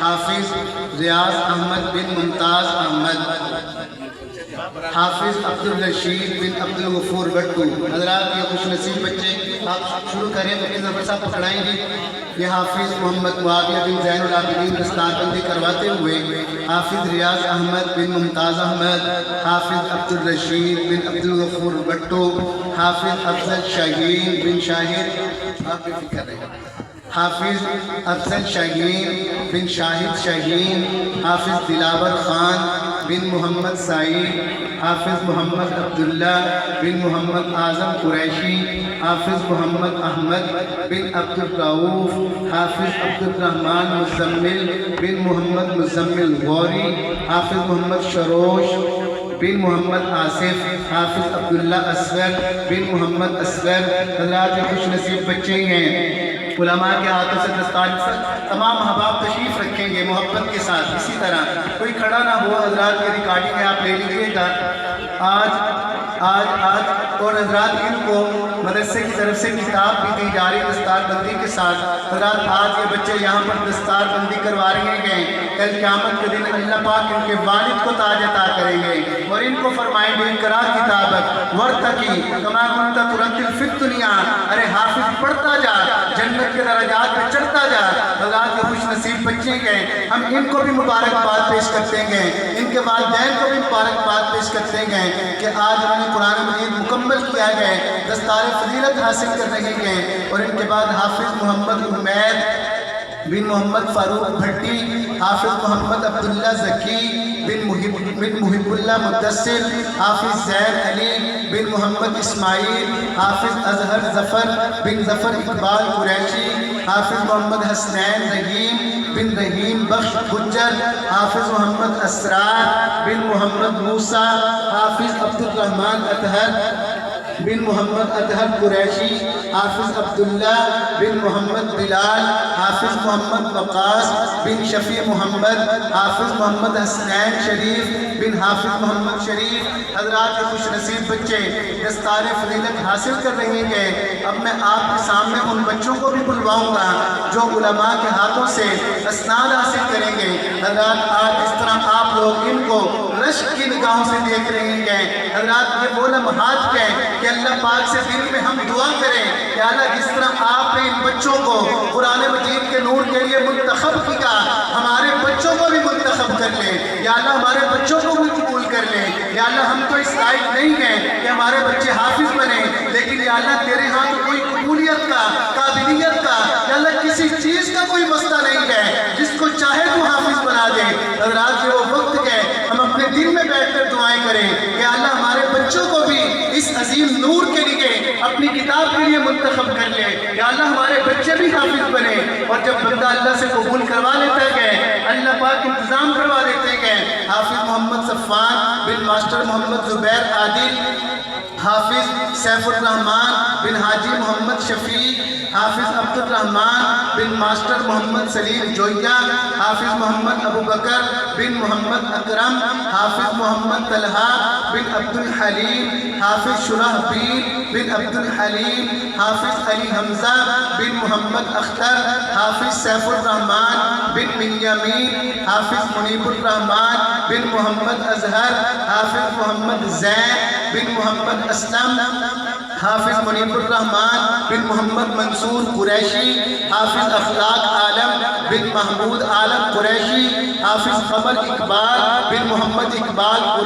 حافظ ریاض احمد بن ممتاز احمد، حافظ عبدالرشید بن عبدالغفور بٹو۔ حضرات یہ خوش نصیب بچے آپ شروع کریں تو کس ظفر صاحب پکڑائیں گے۔ یہ حافظ محمد معاویہ بن زین العابدین دستار بندی کرواتے ہوئے حافظ ریاض احمد بن ممتاز احمد، حافظ عبدالرشید بن عبدالغفور بٹو، حافظ افضل شاہین بن شاہد، آپ بھی فکر رہے ہیں، حافظ افضل شاہین بن شاہد شاہین، حافظ دلاور خان بن محمد سعید، حافظ محمد عبداللہ بن محمد اعظم قریشی، حافظ محمد احمد بن عبدالرؤوف، حافظ عبدالرحمن مزمل بن محمد مزمل غوری، حافظ محمد شروش بن محمد آصف، حافظ عبداللہ اصغر بن محمد اصغر۔ حضرات یہ خوش نصیب بچے ہیں، علماء کے ہاتھوں سے دستار سے تمام احباب تشریف رکھیں گے محبت کے ساتھ۔ اسی طرح کوئی کھڑا نہ ہو، حضرات کی ریکارڈنگ ہے آپ لے لیجئے گا۔ آج اور حضرات ان کو مدرسے کی طرف سے کتاب بھی دی جا رہی دستار بندی کے ساتھ۔ حضرات آج یہ بچے یہاں پر دستار بندی کروا رہے ہیں، کل قیامت کے دن اللہ پاک ان کے والد کو تاج عطا کریں گے اور ان کو فرمائیں گے اقرا کتابک ورتقی کما کنت ترتل فی الدنیا، ارے حافظ پڑھتا جا، جنت کے درجات پہ چڑھتا جا۔ حضرات یہ خوش نصیب بچے ہیں، ہم ان کو بھی مبارکباد پیش کرتے ہیں، ان کے والدین کو بھی مبارکباد پیش کرتے ہیں کہ آج انہوں نے قرآن مجید مکمل کیا ہے، دستار فضیلت حاصل کر رہے ہیں۔ اور ان کے بعد حافظ محمد عمیر بن محمد فاروق بھٹی، حافظ محمد عبداللہ ذکی بن محب اللہ مدثر، حافظ زین علی بن محمد اسماعیل، حافظ اظہر ظفر بن ظفر اقبال قریشی، حافظ محمد حسنین رحیم بن رحیم بخش گجر، حافظ محمد اسرار بن محمد موسیٰ، حافظ عبدالرحمن اطہر بن محمد اطہر قریشی، حافظ عبداللہ بن محمد بلال، حافظ محمد وقاص بن شفیع محمد، حافظ محمد حسنین شریف بن حافظ محمد شریف۔ حضرات کے خوش نصیب بچے دستار فضیلت حاصل کر رہے ہیں۔ اب میں آپ کے سامنے ان بچوں کو بھی بلواؤں گا جو علماء کے ہاتھوں سے اسناد حاصل کریں گے۔ حضرات آج اس طرح آپ لوگ ان کو رشک کی نگاہوں سے دیکھ رہے ہیں۔ حضرات یہ وہ لمحات ہیں کہ اللہ پاک سے دل میں ہم دعا کریں کہ اللہ جس طرح آپ نے ان بچوں کو قرآن مجید کے نور کے لیے منتخب کیا، ہمارے بچوں کو بھی منتخب کر لیں یا اللہ، ہمارے بچوں کو بھی قبول کر لیں یا اللہ۔ ہم تو اس لائق نہیں ہیں کہ ہمارے بچے حافظ بنیں، لیکن یا اللہ تیرے ہاں تو کوئی قبولیت کا، قابلیت کا یا اللہ کسی چیز کا کوئی مسئلہ نہیں ہے، جس کو چاہے تو حافظ بنا دے۔ حضرات یہ وہ وقت ہے ہم اپنے دل میں بیٹھ کر دعائیں کریں کہ اللہ ہمارے بچوں کو بھی اس عظیم نور کے لیے اپنی کتاب کے لیے منتخب کر لے یا اللہ ہمارے بچے بھی حافظ بنے۔ اور جب بندہ اللہ سے قبول کروا لیتا ہے اللہ پاک انتظام کروا دیتے ہیں۔ حافظ محمد صفان بن ماسٹر محمد زبیر عادل، حافظ سیف الرحمن بن حاجی محمد شفیع، حافظ عبد الرحمن بن ماسٹر محمد سلیم جویہ، حافظ محمد ابو بکر بن محمد اکرم، حافظ محمد طلحہ بن عبد الحلیم، حافظ شرحبیل بن عبد الحلیم، حافظ علی حمزہ بن محمد اختر، حافظ سیف الرحمن بن بنیامین، حافظ منیب الرحمن بن محمد اظہر، حافظ محمد زین بن محمد اسلم، حافظ منیب الرحمن بن محمد منصور قریشی، حافظ اخلاق عالم بن محمود عالم قریشی، حافظ قمر اقبال بن محمد اقبال قریشی۔